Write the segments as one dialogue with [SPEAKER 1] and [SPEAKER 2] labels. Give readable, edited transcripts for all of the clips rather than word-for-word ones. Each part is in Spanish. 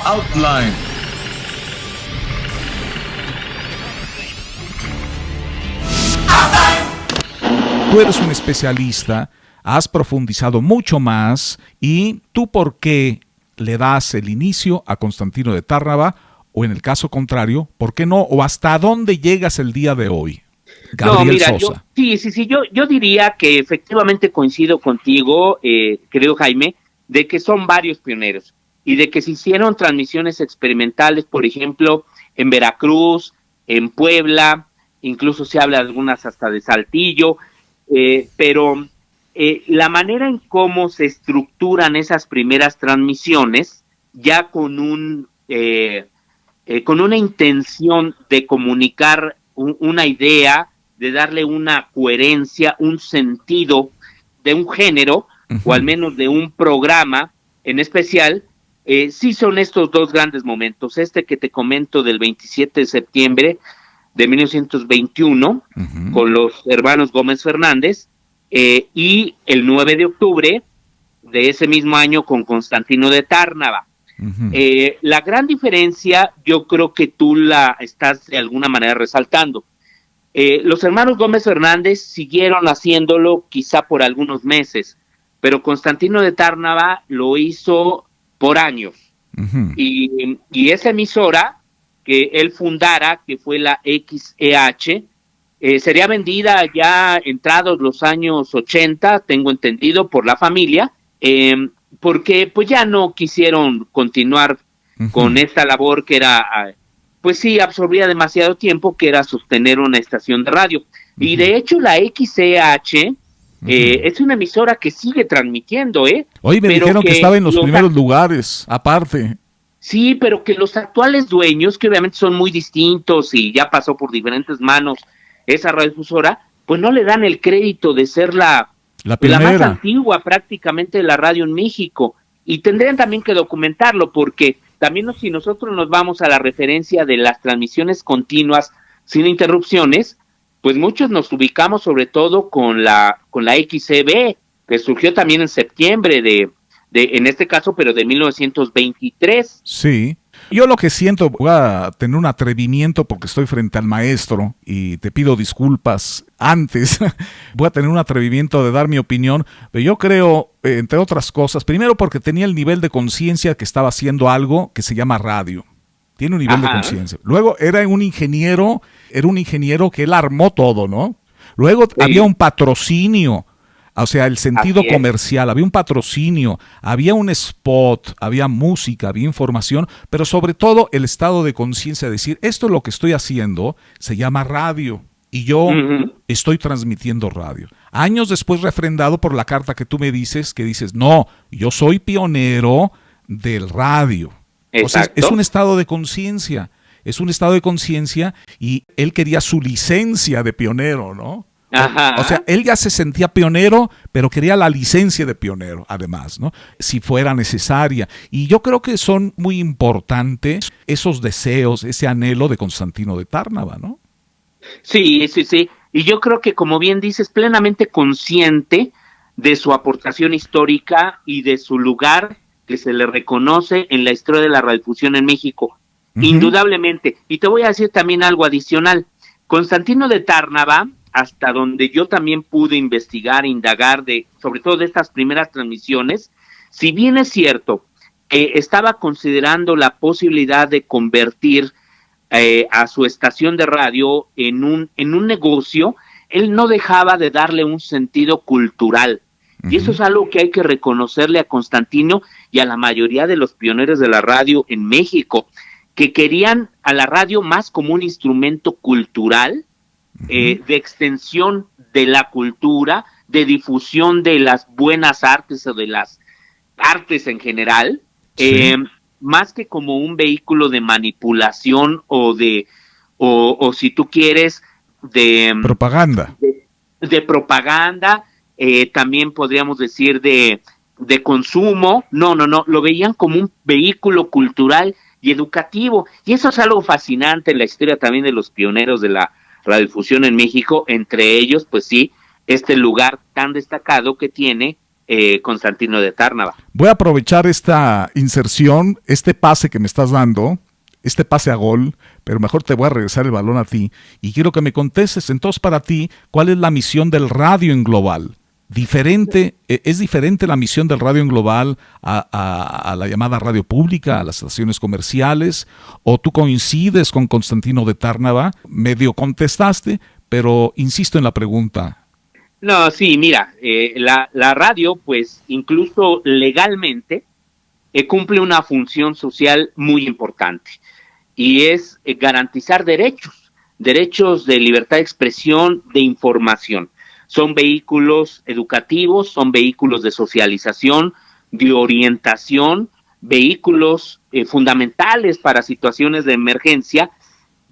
[SPEAKER 1] Outline.
[SPEAKER 2] Tú eres un especialista, has profundizado mucho más y tú por qué le das el inicio a Constantino de Tárnava o en el caso contrario, ¿por qué no? ¿O hasta dónde llegas el día de hoy?
[SPEAKER 3] No,
[SPEAKER 2] Gabriel
[SPEAKER 3] mira,
[SPEAKER 2] Sosa.
[SPEAKER 3] yo diría que efectivamente coincido contigo, creo Jaime, de que son varios pioneros y de que se hicieron transmisiones experimentales, por ejemplo, en Veracruz, en Puebla, incluso se habla de algunas hasta de Saltillo, pero la manera en cómo se estructuran esas primeras transmisiones, ya con una intención de comunicar una idea, de darle una coherencia, un sentido de un género, o al menos de un programa en especial, sí son estos dos grandes momentos. Este que te comento del 27 de septiembre de 1921, con los hermanos Gómez Fernández, y el 9 de octubre de ese mismo año con Constantino de Tárnava. La gran diferencia, yo creo que tú la estás de alguna manera resaltando. Los hermanos Gómez Fernández siguieron haciéndolo quizá por algunos meses, pero Constantino de Tárnava lo hizo por años. Y esa emisora que él fundara, que fue la XEH, sería vendida ya entrados los años 80, tengo entendido, por la familia, porque pues ya no quisieron continuar con esta labor que era, pues sí, absorbía demasiado tiempo, que era sostener una estación de radio. Y de hecho la XCH es una emisora que sigue transmitiendo,
[SPEAKER 2] Hoy me
[SPEAKER 3] pero
[SPEAKER 2] dijeron que estaba en los primeros lugares, aparte.
[SPEAKER 3] Sí, pero que los actuales dueños, que obviamente son muy distintos y ya pasó por diferentes manos esa radiodifusora, pues no le dan el crédito de ser la más antigua prácticamente de la radio en México. Y tendrían también que documentarlo, porque también si nosotros nos vamos a la referencia de las transmisiones continuas sin interrupciones, pues muchos nos ubicamos sobre todo con la XCB, que surgió también en septiembre en este caso, pero de 1923.
[SPEAKER 2] Sí. Yo lo que siento, voy a tener un atrevimiento porque estoy frente al maestro y te pido disculpas antes. Voy a tener un atrevimiento de dar mi opinión, pero yo creo, entre otras cosas, primero porque tenía el nivel de conciencia que estaba haciendo algo que se llama radio. Tiene un nivel de conciencia. Luego era un ingeniero que él armó todo, ¿no? Luego había un patrocinio. O sea, el sentido comercial, había un patrocinio, había un spot, había música, había información, pero sobre todo el estado de conciencia de decir, esto es lo que estoy haciendo, se llama radio y yo estoy transmitiendo radio. Años después refrendado por la carta que tú me dices, que dices, no, yo soy pionero del radio. Entonces, es un estado de conciencia, y él quería su licencia de pionero, ¿no? O sea, él ya se sentía pionero, pero quería la licencia de pionero, además, ¿no? Si fuera necesaria. Y yo creo que son muy importantes esos deseos, ese anhelo de Constantino de Tárnava, ¿no?
[SPEAKER 3] Sí. Y yo creo que, como bien dices, plenamente consciente de su aportación histórica y de su lugar que se le reconoce en la historia de la radiodifusión en México. Indudablemente. Y te voy a decir también algo adicional. Constantino de Tárnava, hasta donde yo también pude investigar, indagar, sobre todo de estas primeras transmisiones, si bien es cierto, estaba considerando la posibilidad de convertir a su estación de radio en un negocio, él no dejaba de darle un sentido cultural. Y eso es algo que hay que reconocerle a Constantino y a la mayoría de los pioneros de la radio en México, que querían a la radio más como un instrumento cultural, de extensión de la cultura, de difusión de las buenas artes o de las artes en general, más que como un vehículo de manipulación o si tú quieres, de
[SPEAKER 2] propaganda.
[SPEAKER 3] De propaganda, también podríamos decir de consumo. No, lo veían como un vehículo cultural y educativo, y eso es algo fascinante en la historia también de los pioneros de la radiodifusión en México, entre ellos, pues sí, este lugar tan destacado que tiene Constantino de Tárnava.
[SPEAKER 2] Voy a aprovechar esta inserción, este pase que me estás dando, este pase a gol, pero mejor te voy a regresar el balón a ti y quiero que me contestes entonces para ti, ¿cuál es la misión del radio en global? ¿Es diferente la misión del radio en global a la llamada radio pública, a las estaciones comerciales? ¿O tú coincides con Constantino de Tárnava? Medio contestaste, pero insisto en la pregunta.
[SPEAKER 3] No, sí, mira, la radio, pues incluso legalmente, cumple una función social muy importante y es garantizar derechos de libertad de expresión, de información. Son vehículos educativos, son vehículos de socialización, de orientación, vehículos fundamentales para situaciones de emergencia,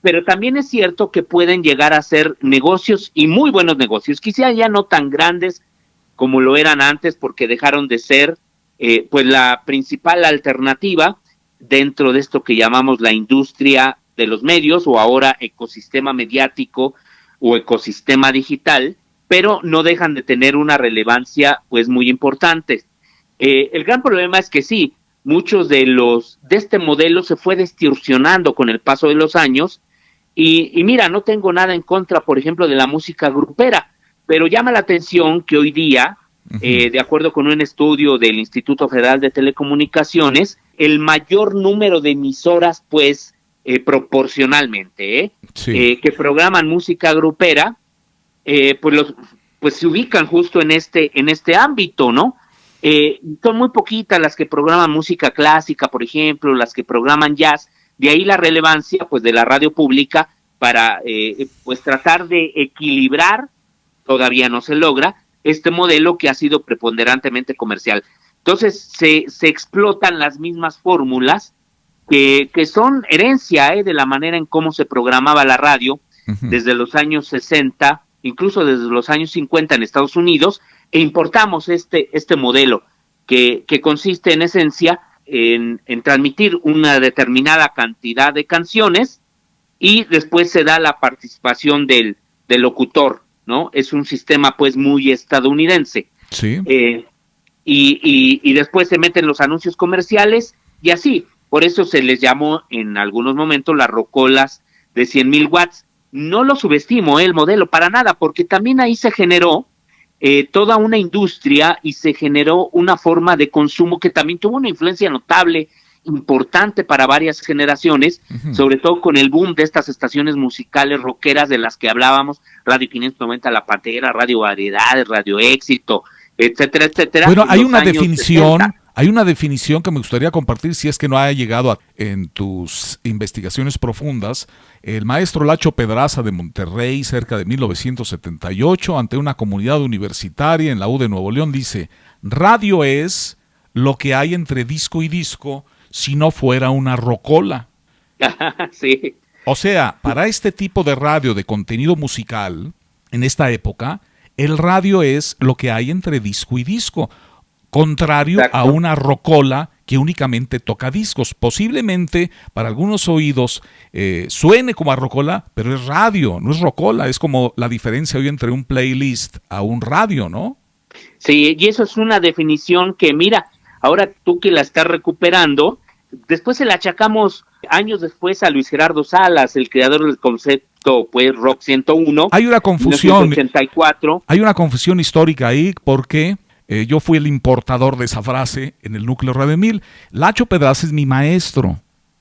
[SPEAKER 3] pero también es cierto que pueden llegar a ser negocios y muy buenos negocios, quizá ya no tan grandes como lo eran antes porque dejaron de ser pues la principal alternativa dentro de esto que llamamos la industria de los medios o ahora ecosistema mediático o ecosistema digital, pero no dejan de tener una relevancia pues muy importante. El gran problema es que sí, muchos de este modelo se fue distorsionando con el paso de los años y mira, no tengo nada en contra, por ejemplo, de la música grupera, pero llama la atención que hoy día, de acuerdo con un estudio del Instituto Federal de Telecomunicaciones, el mayor número de emisoras, pues, proporcionalmente, que programan música grupera, pues se ubican justo en este ámbito, ¿no? Son muy poquitas las que programan música clásica, por ejemplo, las que programan jazz, de ahí la relevancia, pues, de la radio pública para, pues, tratar de equilibrar, todavía no se logra, este modelo que ha sido preponderantemente comercial. Entonces, se explotan las mismas fórmulas que son herencia de la manera en cómo se programaba la radio desde los años 60, incluso desde los años 50 en Estados Unidos, e importamos este modelo que consiste en esencia en transmitir una determinada cantidad de canciones y después se da la participación del locutor, ¿no? Es un sistema pues muy estadounidense.
[SPEAKER 2] Sí.
[SPEAKER 3] Y después se meten los anuncios comerciales y así, por eso se les llamó en algunos momentos las rocolas de 100,000 watts. No lo subestimo el modelo para nada, porque también ahí se generó toda una industria y se generó una forma de consumo que también tuvo una influencia notable, importante para varias generaciones, sobre todo con el boom de estas estaciones musicales rockeras de las que hablábamos, Radio 590 La Pantera, Radio Variedades, Radio Éxito, etcétera, etcétera.
[SPEAKER 2] Bueno, hay una definición, 60. Hay una definición que me gustaría compartir si es que no haya llegado en tus investigaciones profundas. El maestro Lacho Pedraza de Monterrey, cerca de 1978, ante una comunidad universitaria en la U de Nuevo León, dice: radio es lo que hay entre disco y disco si no fuera una rocola.
[SPEAKER 3] Sí.
[SPEAKER 2] O sea, para este tipo de radio de contenido musical, en esta época, el radio es lo que hay entre disco y disco, contrario a una rocola que únicamente toca discos. Posiblemente para algunos oídos suene como a rocola, pero es radio, no es rocola. Es como la diferencia hoy entre un playlist a un radio, ¿no?
[SPEAKER 3] Sí, y eso es una definición que, mira, ahora tú que la estás recuperando, después se la achacamos años después a Luis Gerardo Salas, el creador del concepto pues Rock 101.
[SPEAKER 2] Hay una confusión.
[SPEAKER 3] 1984.
[SPEAKER 2] Hay una confusión histórica ahí porque yo fui el importador de esa frase en el núcleo Radio 1000. Lacho Pedraza es mi maestro.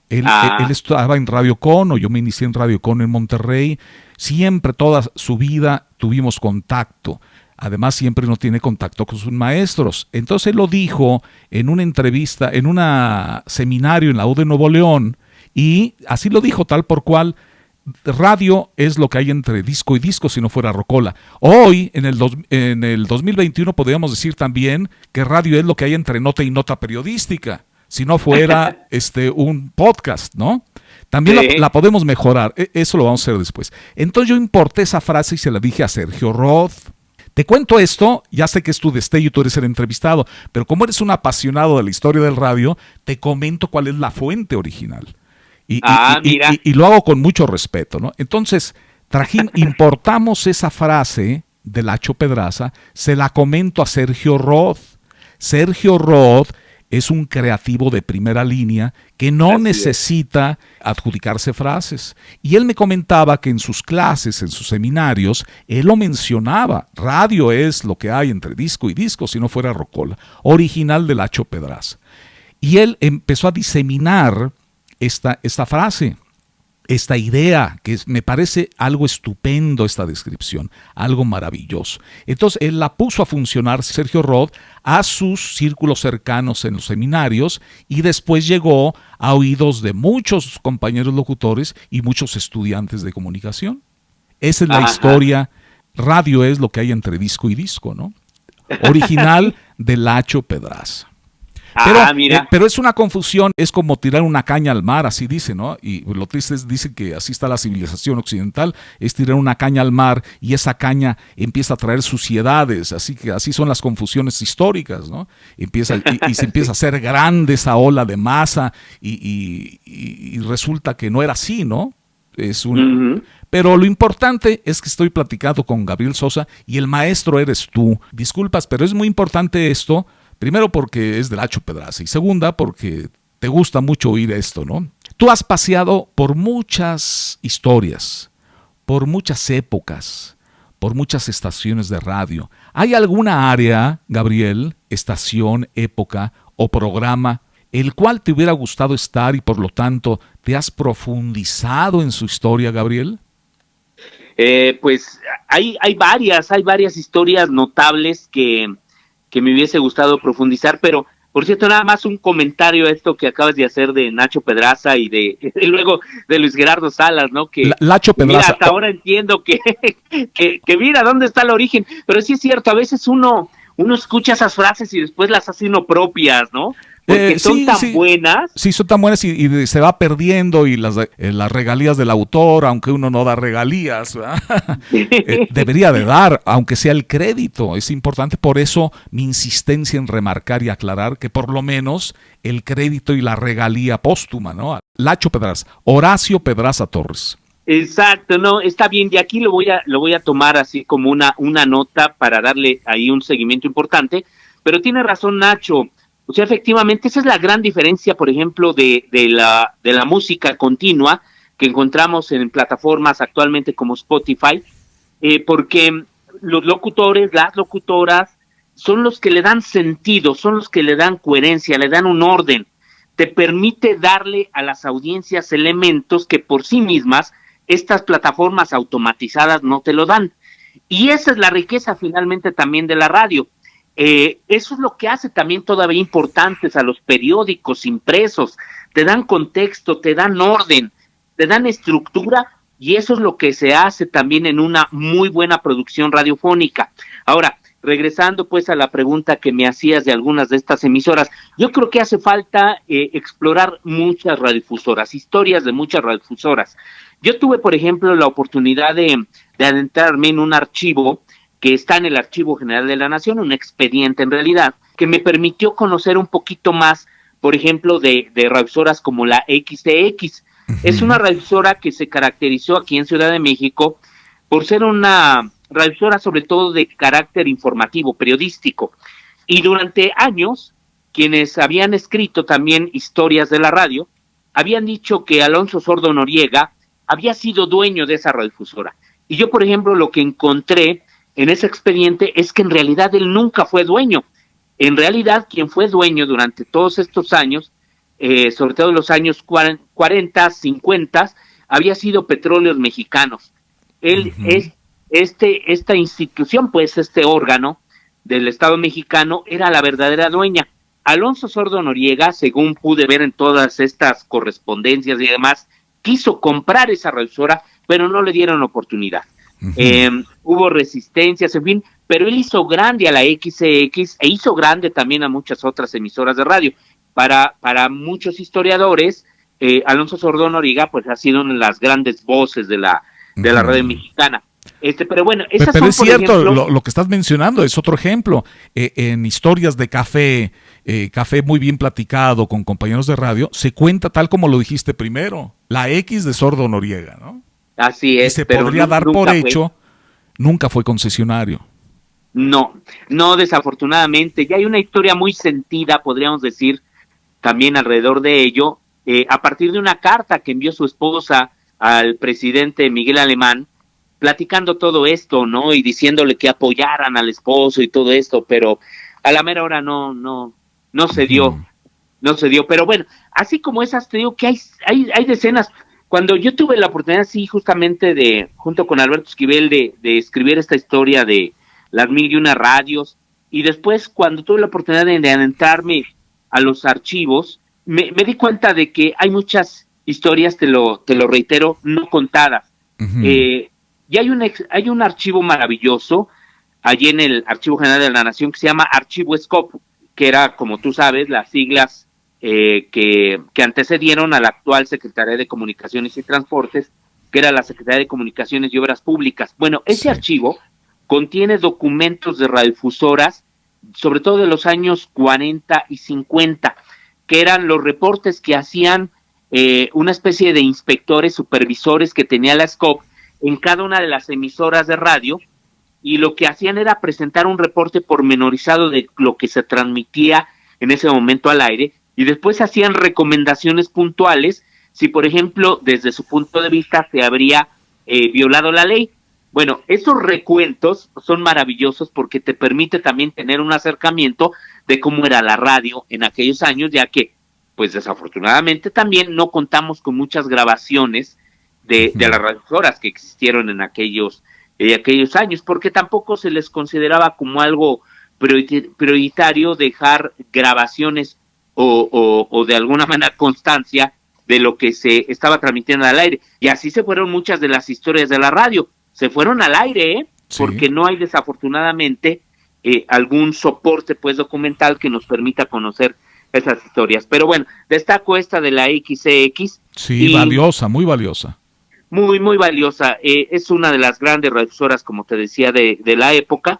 [SPEAKER 2] Él estaba en Radio Cono, yo me inicié en Radio Cono en Monterrey. Siempre, toda su vida tuvimos contacto. Además, siempre no tiene contacto con sus maestros. Entonces lo dijo en una entrevista, en un seminario en la U de Nuevo León, y así lo dijo tal por cual: radio es lo que hay entre disco y disco si no fuera rocola. Hoy, en el 2021, podríamos decir también que radio es lo que hay entre nota y nota periodística, si no fuera un podcast, ¿no? También sí. la podemos mejorar, eso lo vamos a hacer después. Entonces yo importé esa frase y se la dije a Sergio Roth. Te cuento esto, ya sé que es tu destello y tú eres el entrevistado, pero como eres un apasionado de la historia del radio, te comento cuál es la fuente original. Y lo hago con mucho respeto, ¿no? Entonces, importamos esa frase de Lacho Pedraza, se la comento a Sergio Roth. Sergio Roth es un creativo de primera línea que no
[SPEAKER 3] Así
[SPEAKER 2] necesita adjudicarse frases. Y él me comentaba que en sus clases, en sus seminarios, él lo mencionaba. Radio es lo que hay entre disco y disco, si no fuera rocola. Original de Lacho Pedraza. Y él empezó a diseminar esta frase, esta idea, que me parece algo estupendo esta descripción, algo maravilloso. Entonces él la puso a funcionar, Sergio Roth, a sus círculos cercanos en los seminarios, y después llegó a oídos de muchos compañeros locutores y muchos estudiantes de comunicación. Esa es la historia. Radio es lo que hay entre disco y disco, ¿no? Original de Lacho Pedraza. Pero es una confusión, es como tirar una caña al mar, así dice, ¿no? Y lo triste es, dice que así está la civilización occidental, es tirar una caña al mar y esa caña empieza a traer suciedades, así que así son las confusiones históricas, ¿no? Y se empieza a hacer grande esa ola de masa y resulta que no era así, ¿no? Pero lo importante es que estoy platicando con Gabriel Sosa y el maestro eres tú. Disculpas, pero es muy importante esto. Primero porque es de Lacho Pedraza y segunda porque te gusta mucho oír esto, ¿no? Tú has paseado por muchas historias, por muchas épocas, por muchas estaciones de radio. ¿Hay alguna área, Gabriel, estación, época o programa, el cual te hubiera gustado estar y por lo tanto te has profundizado en su historia, Gabriel?
[SPEAKER 3] Pues hay varias historias notables que me hubiese gustado profundizar, pero por cierto, nada más un comentario a esto que acabas de hacer de Nacho Pedraza y luego de Luis Gerardo Salas, ¿no? Que
[SPEAKER 2] Lacho Pedraza.
[SPEAKER 3] Mira, hasta ahora entiendo que mira dónde está el origen, pero sí es cierto, a veces uno escucha esas frases y después las hace uno propias, ¿no? Porque son tan buenas.
[SPEAKER 2] Sí, son tan buenas y se va perdiendo y las regalías del autor, aunque uno no da regalías, debería de dar, aunque sea el crédito. Es importante, por eso mi insistencia en remarcar y aclarar que por lo menos el crédito y la regalía póstuma, ¿no? Lacho Pedraza, Horacio Pedraza Torres.
[SPEAKER 3] Exacto, no, está bien, y aquí lo voy a tomar así como una nota para darle ahí un seguimiento importante, pero tiene razón Nacho. O sea, efectivamente, esa es la gran diferencia, por ejemplo, de la música continua que encontramos en plataformas actualmente como Spotify, porque los locutores, las locutoras, son los que le dan sentido, son los que le dan coherencia, le dan un orden. Te permite darle a las audiencias elementos que por sí mismas estas plataformas automatizadas no te lo dan. Y esa es la riqueza finalmente también de la radio. Eso es lo que hace también todavía importantes a los periódicos impresos. Te dan contexto, te dan orden, te dan estructura, y eso es lo que se hace también en una muy buena producción radiofónica. Ahora, regresando pues a la pregunta que me hacías de algunas de estas emisoras, yo creo que hace falta explorar muchas radiodifusoras, historias de muchas radiodifusoras. Yo tuve, por ejemplo, la oportunidad de adentrarme en un archivo que está en el Archivo General de la Nación, un expediente en realidad, que me permitió conocer un poquito más, por ejemplo, de radiodifusoras como la XTX. Es una radiodifusora que se caracterizó aquí en Ciudad de México por ser una radiodifusora sobre todo de carácter informativo, periodístico. Y durante años, quienes habían escrito también historias de la radio, habían dicho que Alonso Sordo Noriega había sido dueño de esa radiodifusora. Y yo, por ejemplo, lo que encontré en ese expediente es que en realidad él nunca fue dueño. En realidad, quien fue dueño durante todos estos años, sobre todo en los años 40, 50, había sido Petróleos Mexicanos. Él es esta institución, pues este órgano del Estado mexicano, era la verdadera dueña. Alonso Sordo Noriega, según pude ver en todas estas correspondencias y demás, quiso comprar esa radiodifusora, pero no le dieron oportunidad. Hubo resistencias, en fin, pero él hizo grande a la XCX e hizo grande también a muchas otras emisoras de radio. Para muchos historiadores, Alonso Sordo Noriega pues ha sido una de las grandes voces de la radio mexicana. Pero bueno, esas
[SPEAKER 2] pero
[SPEAKER 3] son,
[SPEAKER 2] es cierto,
[SPEAKER 3] ejemplo,
[SPEAKER 2] lo que estás mencionando es otro ejemplo. En historias de café muy bien platicado con compañeros de radio, se cuenta tal como lo dijiste primero, la X de Sordo Noriega, ¿no?
[SPEAKER 3] Así es.
[SPEAKER 2] Y se podría dar por hecho, nunca fue concesionario.
[SPEAKER 3] No, no, desafortunadamente. Ya hay una historia muy sentida, podríamos decir, también alrededor de ello, a partir de una carta que envió su esposa al presidente Miguel Alemán, platicando todo esto, ¿no? Y diciéndole que apoyaran al esposo y todo esto, pero a la mera hora no se dio, no se dio. Pero bueno, así como esas, te digo que hay decenas. Cuando yo tuve la oportunidad, sí, justamente junto con Alberto Esquivel, de escribir esta historia de las 1001 radios, y después cuando tuve la oportunidad de adentrarme a los archivos, me di cuenta de que hay muchas historias, te lo reitero, no contadas. Y hay un archivo maravilloso allí en el Archivo General de la Nación que se llama Archivo SCOP, que era, como tú sabes, las siglas que antecedieron a la actual Secretaría de Comunicaciones y Transportes, que era la Secretaría de Comunicaciones y Obras Públicas. Bueno, ese archivo contiene documentos de radiodifusoras, sobre todo de los años 40 y 50, que eran los reportes que hacían una especie de inspectores, supervisores que tenía la SCOP en cada una de las emisoras de radio, y lo que hacían era presentar un reporte pormenorizado de lo que se transmitía en ese momento al aire, y después hacían recomendaciones puntuales si, por ejemplo, desde su punto de vista se habría violado la ley. Bueno, esos recuentos son maravillosos porque te permite también tener un acercamiento de cómo era la radio en aquellos años, ya que, pues desafortunadamente también no contamos con muchas grabaciones de las radiohoras que existieron en aquellos años, porque tampoco se les consideraba como algo prioritario dejar grabaciones o de alguna manera constancia de lo que se estaba transmitiendo al aire. Y así se fueron muchas de las historias de la radio. Se fueron al aire, sí, porque no hay desafortunadamente algún soporte pues documental que nos permita conocer esas historias. Pero bueno, destaco esta de la XCX.
[SPEAKER 2] Sí, valiosa, muy valiosa.
[SPEAKER 3] Muy, muy valiosa. Es una de las grandes radiodifusoras, como te decía, de la época.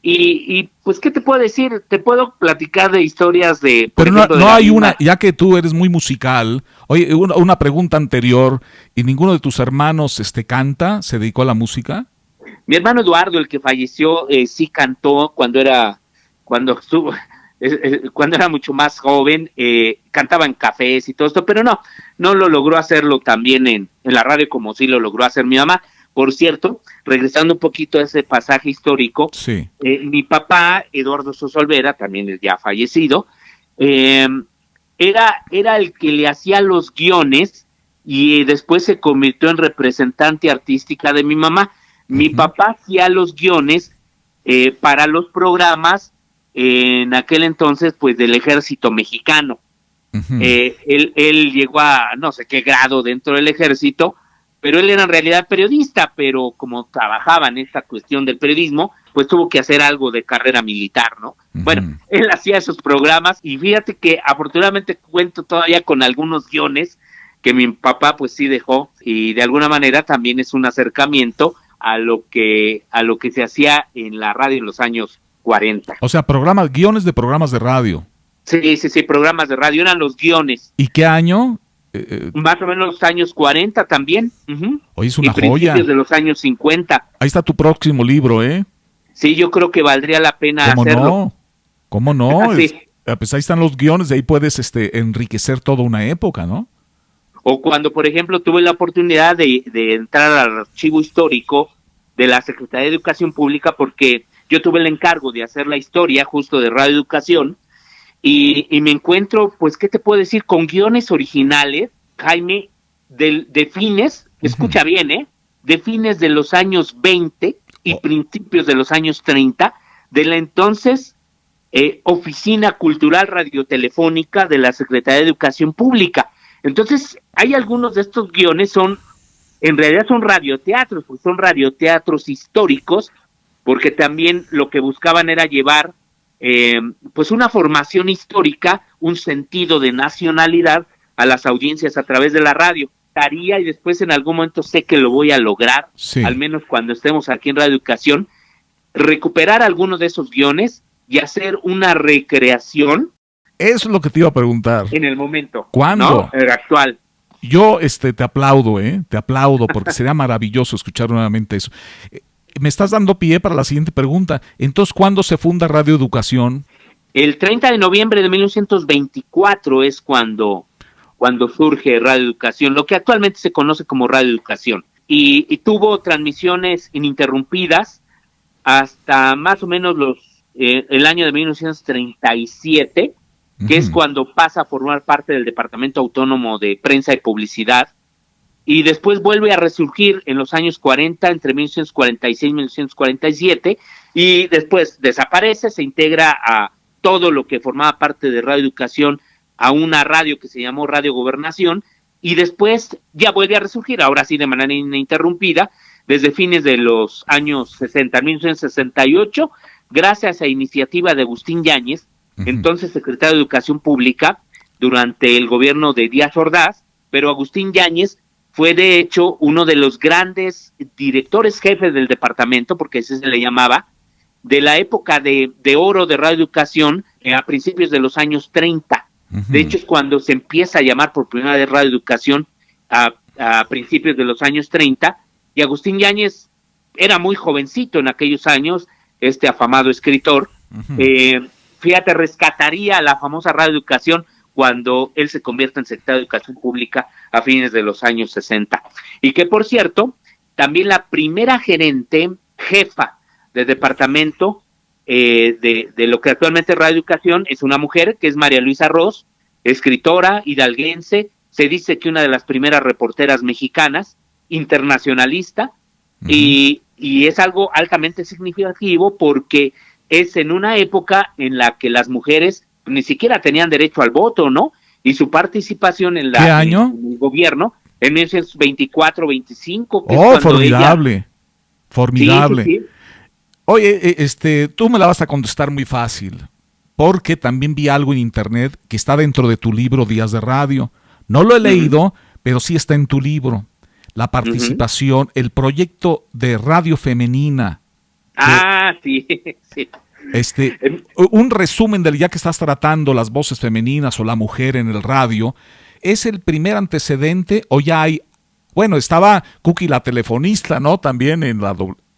[SPEAKER 3] Y pues, ¿qué te puedo decir? Te puedo platicar de historias de...
[SPEAKER 2] Pero no hay una, ya que tú eres muy musical, oye, una pregunta anterior, ¿y ninguno de tus hermanos canta, se dedicó a la música?
[SPEAKER 3] Mi hermano Eduardo, el que falleció, sí cantó cuando era mucho más joven, cantaba en cafés y todo esto, pero no lo logró hacerlo también en la radio como sí lo logró hacer mi mamá. Por cierto, regresando un poquito a ese pasaje histórico,
[SPEAKER 2] sí.
[SPEAKER 3] Mi papá, Eduardo Sosa Olvera, también es ya fallecido, era el que le hacía los guiones y después se convirtió en representante artística de mi mamá. Mi papá hacía los guiones para los programas en aquel entonces, pues, del Ejército Mexicano. Él llegó a no sé qué grado dentro del ejército, pero él era en realidad periodista, pero como trabajaba en esta cuestión del periodismo, pues tuvo que hacer algo de carrera militar, ¿no? Bueno, él hacía esos programas y fíjate que afortunadamente cuento todavía con algunos guiones que mi papá pues sí dejó, y de alguna manera también es un acercamiento a lo que se hacía en la radio en los años 40.
[SPEAKER 2] O sea, guiones de programas de radio.
[SPEAKER 3] Sí, programas de radio, eran los guiones.
[SPEAKER 2] ¿Y qué año?
[SPEAKER 3] Más o menos los años 40 también.
[SPEAKER 2] Oye, es una
[SPEAKER 3] joya.
[SPEAKER 2] Principios
[SPEAKER 3] de los años 50.
[SPEAKER 2] Ahí está tu próximo libro, ¿eh?
[SPEAKER 3] Sí, yo creo que valdría la pena hacerlo.
[SPEAKER 2] ¿Cómo no?
[SPEAKER 3] Sí.
[SPEAKER 2] Pues ahí están los guiones, de ahí puedes enriquecer toda una época, ¿no?
[SPEAKER 3] O cuando, por ejemplo, tuve la oportunidad de entrar al archivo histórico de la Secretaría de Educación Pública, porque yo tuve el encargo de hacer la historia justo de Radio Educación, y me encuentro, pues, ¿qué te puedo decir? Con guiones originales, Jaime, de fines, escucha bien, de fines de los años 20 y principios de los años 30, de la entonces Oficina Cultural Radiotelefónica de la Secretaría de Educación Pública. Entonces, hay algunos de estos guiones en realidad son radioteatros, porque son radioteatros históricos, porque también lo que buscaban era llevar pues una formación histórica, un sentido de nacionalidad a las audiencias a través de la radio. Y después en algún momento sé que lo voy a lograr, sí, al menos cuando estemos aquí en Radio Educación, recuperar algunos de esos guiones y hacer una recreación.
[SPEAKER 2] Eso es lo que te iba a preguntar.
[SPEAKER 3] En el momento.
[SPEAKER 2] ¿Cuándo?
[SPEAKER 3] ¿No? El actual.
[SPEAKER 2] Yo te aplaudo, te aplaudo, porque sería maravilloso escuchar nuevamente eso. Me estás dando pie para la siguiente pregunta. Entonces, ¿cuándo se funda Radio Educación?
[SPEAKER 3] El 30 de noviembre de 1924 es cuando surge Radio Educación, lo que actualmente se conoce como Radio Educación. Y tuvo transmisiones ininterrumpidas hasta más o menos el año de 1937, que es cuando pasa a formar parte del Departamento Autónomo de Prensa y Publicidad, y después vuelve a resurgir en los años 40, entre 1946 y 1947, y después desaparece, se integra a todo lo que formaba parte de Radio Educación, a una radio que se llamó Radio Gobernación, y después ya vuelve a resurgir, ahora sí de manera ininterrumpida, desde fines de los años 60, 1968, gracias a iniciativa de Agustín Yáñez, entonces secretario de Educación Pública, durante el gobierno de Díaz Ordaz, pero Agustín Yáñez fue de hecho uno de los grandes directores jefes del departamento, porque ese se le llamaba, de la época de oro de Radio Educación a principios de los años 30. De hecho, es cuando se empieza a llamar por primera vez Radio Educación a principios de los años 30, y Agustín Yáñez era muy jovencito en aquellos años, este afamado escritor. Fíjate, rescataría la famosa Radio Educación cuando él se convierte en secretario de Educación Pública a fines de los años 60. Y que, por cierto, también la primera gerente, jefa de departamento de lo que actualmente es Radio Educación, es una mujer, que es María Luisa Ross, escritora hidalguense, se dice que una de las primeras reporteras mexicanas, internacionalista, y es algo altamente significativo porque es en una época en la que las mujeres ni siquiera tenían derecho al voto, ¿no? Y su participación en
[SPEAKER 2] ¿Qué año?
[SPEAKER 3] En el gobierno, en 1924-25.
[SPEAKER 2] Oh, formidable, formidable.
[SPEAKER 3] Sí.
[SPEAKER 2] Oye, tú me la vas a contestar muy fácil, porque también vi algo en internet que está dentro de tu libro Días de Radio. No lo he leído, pero sí está en tu libro. La participación, el proyecto de radio femenina.
[SPEAKER 3] Sí, sí.
[SPEAKER 2] Un resumen del, ya que estás tratando las voces femeninas o la mujer en el radio, ¿es el primer antecedente o ya hay? Bueno, estaba Cookie la telefonista, ¿no? También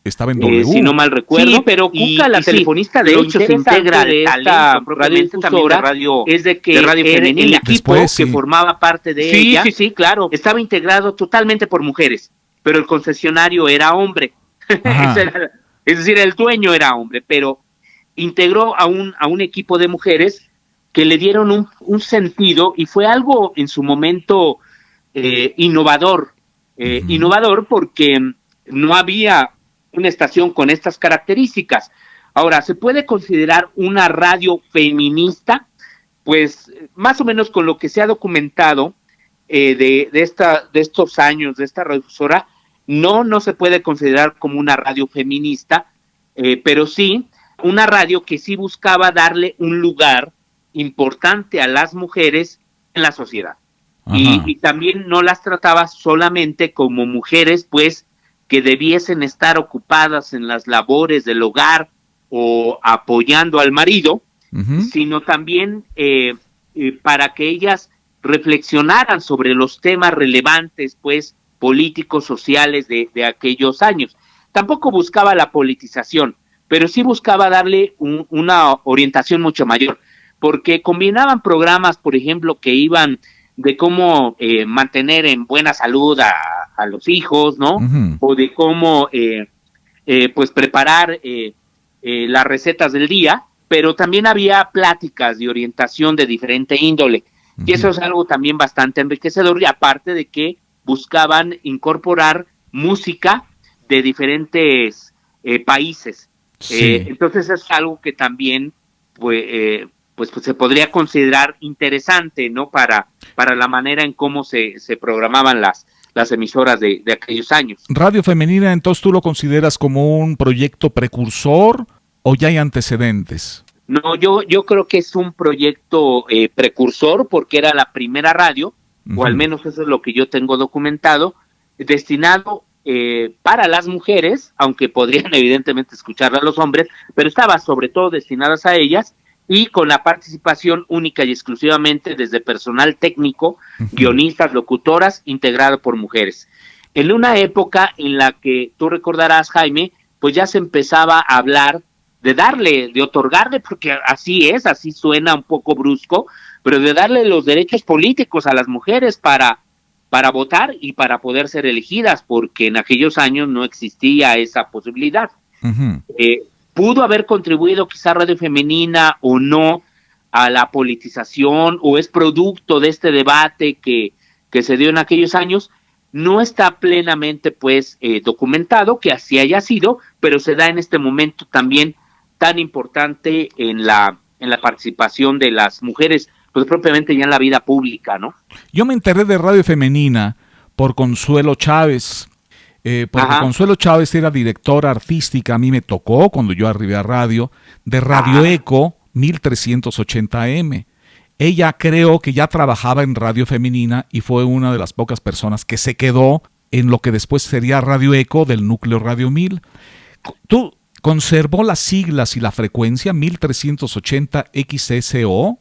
[SPEAKER 2] estaba en W.
[SPEAKER 3] Si no mal recuerdo. Sí, pero Cuca, la telefonista, de hecho, se integra de esta radiodifusora, es de que radio femenina, el equipo que formaba parte de ella. Sí, claro. Estaba integrado totalmente por mujeres, pero el concesionario era hombre. Es decir, el dueño era hombre, pero integró a un equipo de mujeres que le dieron un sentido, y fue algo en su momento innovador. Innovador porque no había una estación con estas características. Ahora, ¿se puede considerar una radio feminista? Pues más o menos con lo que se ha documentado de estos años de esta radiodifusora, no se puede considerar como una radio feminista, pero sí una radio que sí buscaba darle un lugar importante a las mujeres en la sociedad. Y también no las trataba solamente como mujeres, pues, que debiesen estar ocupadas en las labores del hogar o apoyando al marido, sino también para que ellas reflexionaran sobre los temas relevantes, pues, políticos, sociales de aquellos años. Tampoco buscaba la politización, pero sí buscaba darle una orientación mucho mayor, porque combinaban programas, por ejemplo, que iban de cómo mantener en buena salud a los hijos, ¿no? O de cómo pues preparar las recetas del día, pero también había pláticas de orientación de diferente índole, y eso es algo también bastante enriquecedor, y aparte de que buscaban incorporar música de diferentes países. Entonces es algo que también pues se podría considerar interesante, ¿no? Para la manera en cómo se programaban las emisoras de aquellos años.
[SPEAKER 2] Radio Femenina, entonces, ¿tú lo consideras como un proyecto precursor o ya hay antecedentes?
[SPEAKER 3] No, yo creo que es un proyecto precursor, porque era la primera radio, o al menos eso es lo que yo tengo documentado, destinado para las mujeres, aunque podrían evidentemente escucharla los hombres, pero estaba sobre todo destinadas a ellas, y con la participación única y exclusivamente desde personal técnico, guionistas, locutoras, integrado por mujeres. En una época en la que, tú recordarás, Jaime, pues ya se empezaba a hablar de otorgarle, porque así suena un poco brusco, pero de darle los derechos políticos a las mujeres para votar y para poder ser elegidas, porque en aquellos años no existía esa posibilidad.
[SPEAKER 2] Uh-huh.
[SPEAKER 3] ¿Pudo haber contribuido quizá Radio Femenina o no a la politización, o es producto de este debate que se dio en aquellos años? No está plenamente pues documentado que así haya sido, pero se da en este momento también tan importante en la participación de las mujeres, pues propiamente ya en la vida pública, ¿no?
[SPEAKER 2] Yo me enteré de Radio Femenina por Consuelo Chávez, porque
[SPEAKER 3] Ajá.
[SPEAKER 2] Consuelo Chávez era directora artística, a mí me tocó cuando yo arribé a radio, de Radio Eco 1380M. Ella creo que ya trabajaba en Radio Femenina y fue una de las pocas personas que se quedó en lo que después sería Radio Eco del núcleo Radio 1000. ¿Tú conservó las siglas y la frecuencia 1380 XSO?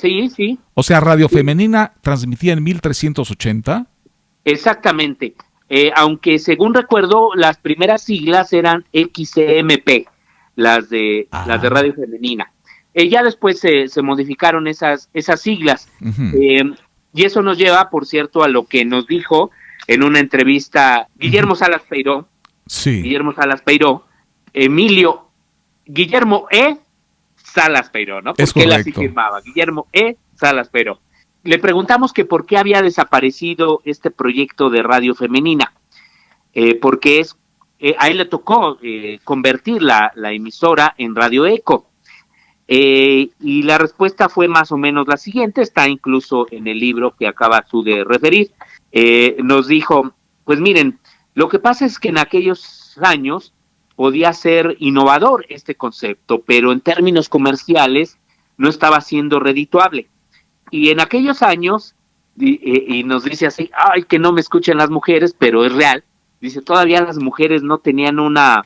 [SPEAKER 3] Sí, sí.
[SPEAKER 2] O sea, Radio Femenina transmitía en 1380.
[SPEAKER 3] Exactamente. Aunque según recuerdo, las primeras siglas eran XCMP, las de Radio Femenina. Ya después se modificaron esas siglas.
[SPEAKER 2] Uh-huh.
[SPEAKER 3] Y eso nos lleva, por cierto, a lo que nos dijo en una entrevista Guillermo Salas Peiró.
[SPEAKER 2] Sí.
[SPEAKER 3] Guillermo Salas Peiró. Guillermo Salas Peiró, ¿no? Porque él así firmaba. Guillermo Salas Peiró. Le preguntamos que por qué había desaparecido este proyecto de Radio Femenina. Porque a él le tocó convertir la emisora en Radio Eco. Y la respuesta fue más o menos la siguiente, está incluso en el libro que acaba tú de referir. Nos dijo, pues miren, lo que pasa es que en aquellos años podía ser innovador este concepto, pero en términos comerciales no estaba siendo redituable. Y en aquellos años, y nos dice así, ay, que no me escuchen las mujeres, pero es real, dice, todavía las mujeres no tenían una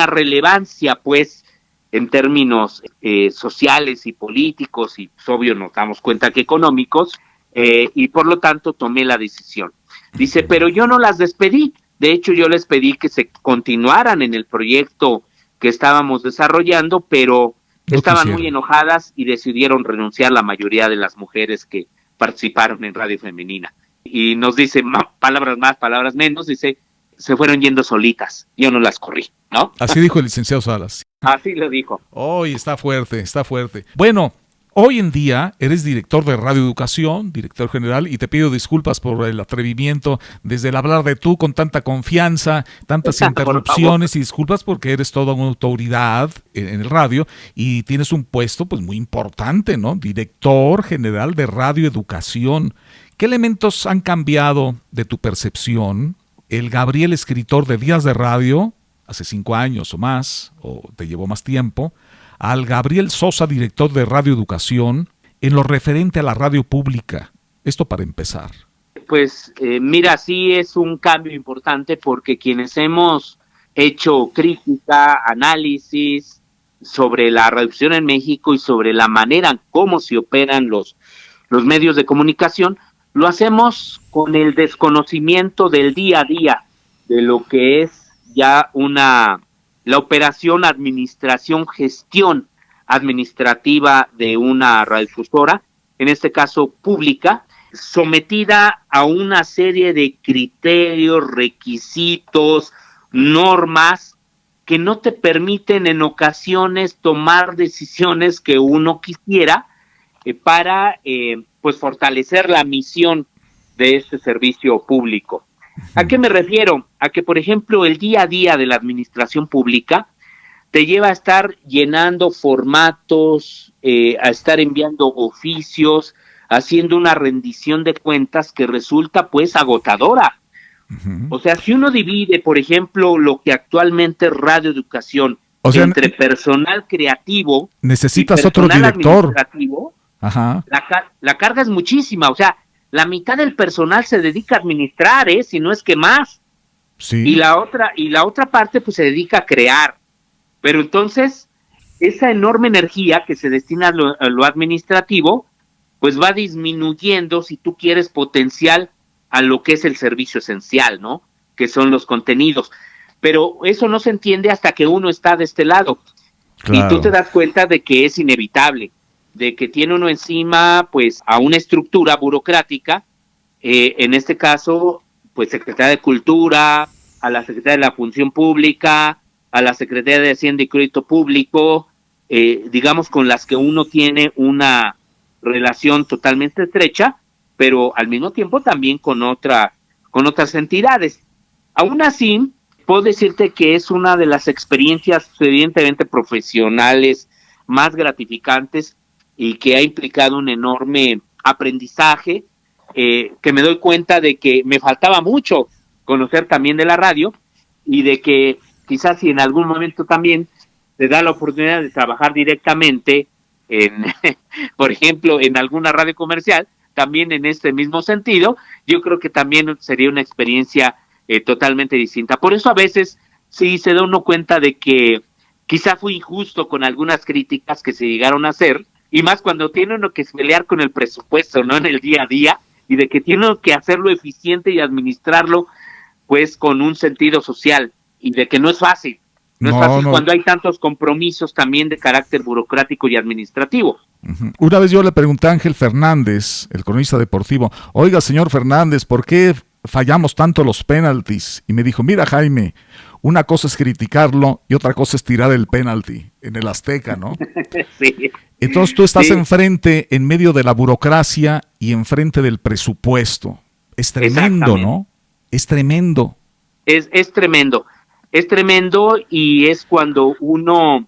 [SPEAKER 3] relevancia, pues, en términos sociales y políticos, y pues, obvio nos damos cuenta que económicos, y por lo tanto tomé la decisión. Dice, pero yo no las despedí, de hecho yo les pedí que se continuaran en el proyecto que estábamos desarrollando, pero estaban muy enojadas y decidieron renunciar la mayoría de las mujeres que participaron en Radio Femenina. Y nos dice, palabras más, palabras menos, dice, se fueron yendo solitas, yo no las corrí, ¿no?
[SPEAKER 2] Así dijo el licenciado Salas.
[SPEAKER 3] Así lo dijo.
[SPEAKER 2] Hoy está fuerte, está fuerte. Bueno, hoy en día eres director de Radio Educación, director general, y te pido disculpas por el atrevimiento desde el hablar de tú con tanta confianza, tantas interrupciones, y disculpas porque eres toda una autoridad en el radio y tienes un puesto pues muy importante, ¿no? Director general de Radio Educación. ¿Qué elementos han cambiado de tu percepción? El Gabriel, escritor de Días de Radio, hace 5 años o más, o te llevó más tiempo, al Gabriel Sosa, director de Radio Educación, en lo referente a la radio pública. Esto para empezar.
[SPEAKER 3] Pues mira, sí es un cambio importante porque quienes hemos hecho crítica, análisis sobre la reducción en México y sobre la manera en cómo se operan los medios de comunicación, lo hacemos con el desconocimiento del día a día, de lo que es ya la operación, administración, gestión administrativa de una radiodifusora, en este caso pública, sometida a una serie de criterios, requisitos, normas que no te permiten en ocasiones tomar decisiones que uno quisiera para pues fortalecer la misión de este servicio público. ¿A qué me refiero? A que, por ejemplo, el día a día de la administración pública te lleva a estar llenando formatos, a estar enviando oficios, haciendo una rendición de cuentas que resulta pues agotadora. Uh-huh. O sea, si uno divide, por ejemplo, lo que actualmente es Radio Educación, o sea, entre personal creativo
[SPEAKER 2] necesitas
[SPEAKER 3] y personal
[SPEAKER 2] otro director
[SPEAKER 3] administrativo,
[SPEAKER 2] ajá,
[SPEAKER 3] la carga es muchísima. O sea, la mitad del personal se dedica a administrar, si no es que más.
[SPEAKER 2] Sí.
[SPEAKER 3] Y la otra parte pues se dedica a crear. Pero entonces, esa enorme energía que se destina a lo administrativo, pues va disminuyendo, si tú quieres, potencial a lo que es el servicio esencial, ¿no? Que son los contenidos. pero eso no se entiende hasta que uno está de este lado.
[SPEAKER 2] Claro.
[SPEAKER 3] Y tú te das cuenta de que es inevitable, de que tiene uno encima pues a una estructura burocrática, en este caso pues Secretaría de Cultura, a la Secretaría de la Función Pública, a la Secretaría de Hacienda y Crédito Público, digamos con las que uno tiene una relación totalmente estrecha, pero al mismo tiempo también con otras entidades. Aún así, puedo decirte que es una de las experiencias evidentemente profesionales más gratificantes y que ha implicado un enorme aprendizaje, que me doy cuenta de que me faltaba mucho conocer también de la radio y de que quizás si en algún momento también te da la oportunidad de trabajar directamente en, por ejemplo, en alguna radio comercial, también en este mismo sentido, yo creo que también sería una experiencia totalmente distinta. Por eso a veces sí se da uno cuenta de que quizá fue injusto con algunas críticas que se llegaron a hacer, y más cuando tiene uno que pelear con el presupuesto, ¿no? En el día a día, y de que tiene uno que hacerlo eficiente y administrarlo, pues, con un sentido social, y de que no es fácil. No es fácil cuando hay tantos compromisos también de carácter burocrático y administrativo.
[SPEAKER 2] Una vez yo le pregunté a Ángel Fernández, el cronista deportivo, oiga, señor Fernández, ¿por qué fallamos tanto los penaltis? Y me dijo, mira, Jaime, una cosa es criticarlo y otra cosa es tirar el penalti en el Azteca, ¿no?
[SPEAKER 3] Sí.
[SPEAKER 2] Entonces tú estás enfrente, en medio de la burocracia y enfrente del presupuesto. Es tremendo, ¿no? Es tremendo.
[SPEAKER 3] Es tremendo. Es tremendo, y es cuando uno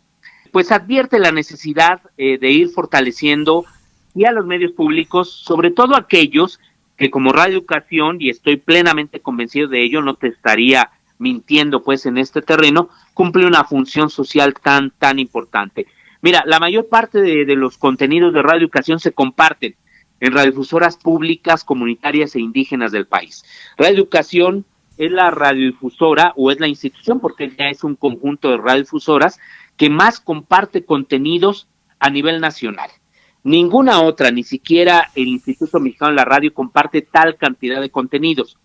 [SPEAKER 3] pues advierte la necesidad de ir fortaleciendo y a los medios públicos, sobre todo aquellos que como Radio Educación, y estoy plenamente convencido de ello, no te estaría mintiendo pues en este terreno, cumple una función social tan importante. Mira, la mayor parte de los contenidos de Radio Educación se comparten en radiodifusoras públicas, comunitarias e indígenas del país. Radio Educación es la radiodifusora, o es la institución, porque ya es un conjunto de radiodifusoras, que más comparte contenidos a nivel nacional. Ninguna otra, ni siquiera el Instituto Mexicano de la Radio, comparte tal cantidad de contenidos.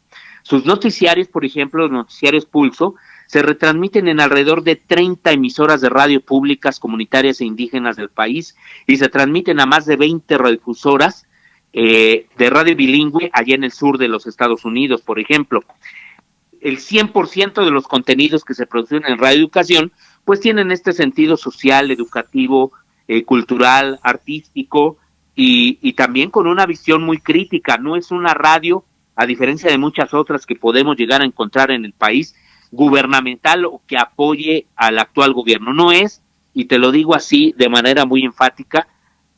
[SPEAKER 3] Sus noticiarios, por ejemplo, los noticiarios Pulso, se retransmiten en alrededor de 30 emisoras de radio públicas, comunitarias e indígenas del país, y se transmiten a más de 20 radiodifusoras de radio bilingüe allá en el sur de los Estados Unidos, por ejemplo. El 100% de los contenidos que se producen en Radio Educación pues tienen este sentido social, educativo, cultural, artístico, y también con una visión muy crítica. No es una radio, a diferencia de muchas otras que podemos llegar a encontrar en el país, gubernamental o que apoye al actual gobierno. No es, y te lo digo así de manera muy enfática.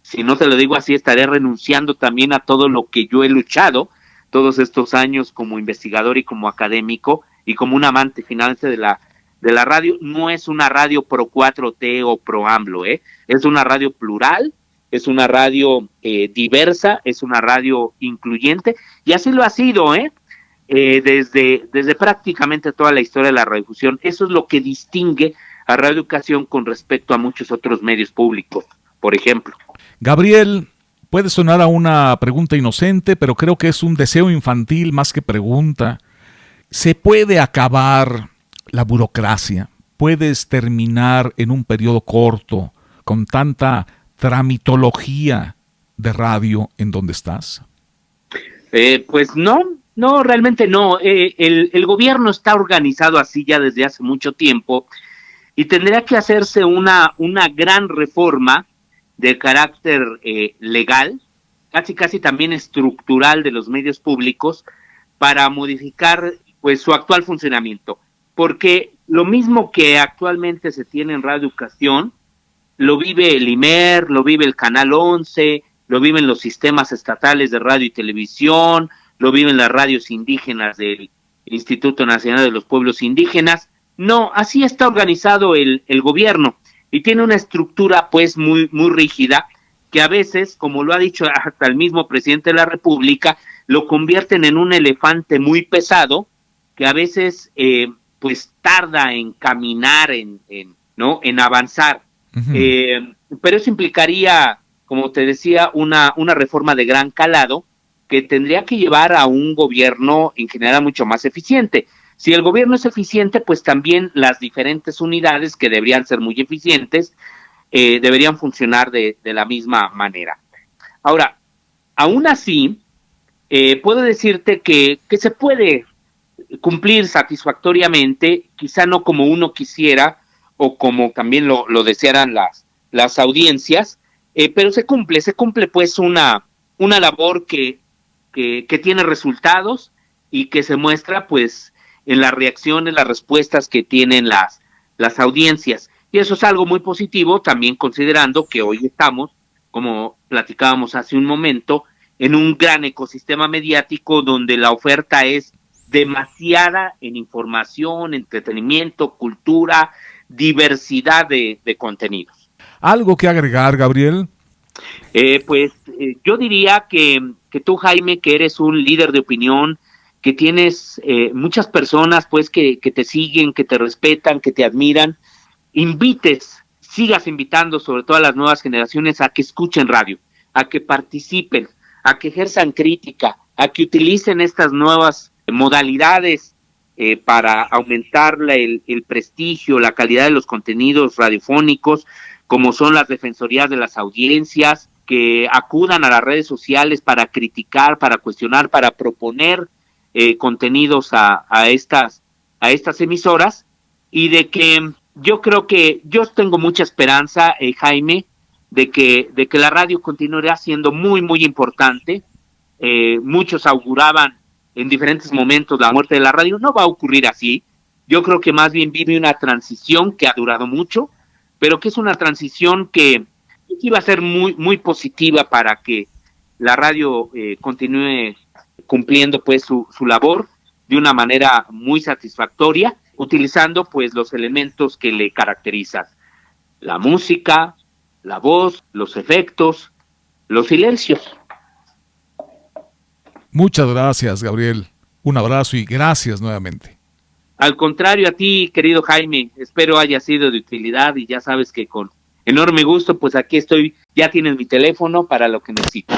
[SPEAKER 3] Si no te lo digo así, estaré renunciando también a todo lo que yo he luchado todos estos años como investigador y como académico y como un amante finalmente de la radio. No es una radio pro 4T o pro AMLO, es una radio plural, es una radio diversa, es una radio incluyente, y así lo ha sido, desde prácticamente toda la historia de la radiodifusión. Eso es lo que distingue a Radio Educación con respecto a muchos otros medios públicos, por ejemplo.
[SPEAKER 2] Gabriel, puede sonar a una pregunta inocente, pero creo que es un deseo infantil más que pregunta. ¿Se puede acabar la burocracia? ¿Puedes terminar en un periodo corto con tanta tramitología de radio en donde estás?
[SPEAKER 3] Pues no, realmente no. El gobierno está organizado así ya desde hace mucho tiempo, y tendría que hacerse una gran reforma de carácter legal, casi también estructural de los medios públicos, para modificar pues su actual funcionamiento, porque lo mismo que actualmente se tiene en Radio Educación, lo vive el IMER, lo vive el Canal 11, lo viven los sistemas estatales de radio y televisión, lo viven las radios indígenas del Instituto Nacional de los Pueblos Indígenas. No, así está organizado el gobierno, y tiene una estructura pues muy rígida, que a veces, como lo ha dicho hasta el mismo presidente de la República, lo convierten en un elefante muy pesado, que a veces pues tarda en caminar, en avanzar. Pero eso implicaría, como te decía, una reforma de gran calado, que tendría que llevar a un gobierno en general mucho más eficiente. Si el gobierno es eficiente, pues también las diferentes unidades, que deberían ser muy eficientes, deberían funcionar de la misma manera. Ahora, aún así, puedo decirte que se puede cumplir satisfactoriamente, quizá no como uno quisiera o como también lo desearan las audiencias, pero se cumple pues una labor que tiene resultados y que se muestra pues en las reacciones, las respuestas que tienen las audiencias. Y eso es algo muy positivo, también considerando que hoy estamos, como platicábamos hace un momento, en un gran ecosistema mediático donde la oferta es demasiada en información, entretenimiento, cultura, diversidad de contenidos.
[SPEAKER 2] ¿Algo que agregar, Gabriel?
[SPEAKER 3] Yo diría que tú, Jaime, que eres un líder de opinión, que tienes muchas personas pues que te siguen, que te respetan, que te admiran, sigas invitando sobre todo a las nuevas generaciones a que escuchen radio, a que participen, a que ejerzan crítica, a que utilicen estas nuevas modalidades para aumentar el prestigio, la calidad de los contenidos radiofónicos, como son las defensorías de las audiencias, que acudan a las redes sociales para criticar, para cuestionar, para proponer contenidos a estas emisoras, y de que yo creo que yo tengo mucha esperanza, Jaime, de que la radio continuará siendo muy, muy importante. Muchos auguraban en diferentes momentos la muerte de la radio. No va a ocurrir así. Yo creo que más bien vive una transición que ha durado mucho, pero que es una transición que iba a ser muy, muy positiva para que la radio continúe cumpliendo pues su labor de una manera muy satisfactoria, utilizando pues los elementos que le caracterizan: la música, la voz, los efectos, los silencios.
[SPEAKER 2] Muchas gracias, Gabriel. Un abrazo y gracias nuevamente.
[SPEAKER 3] Al contrario, a ti, querido Jaime, espero haya sido de utilidad, y ya sabes que con enorme gusto, pues aquí estoy, ya tienes mi teléfono para lo que necesites.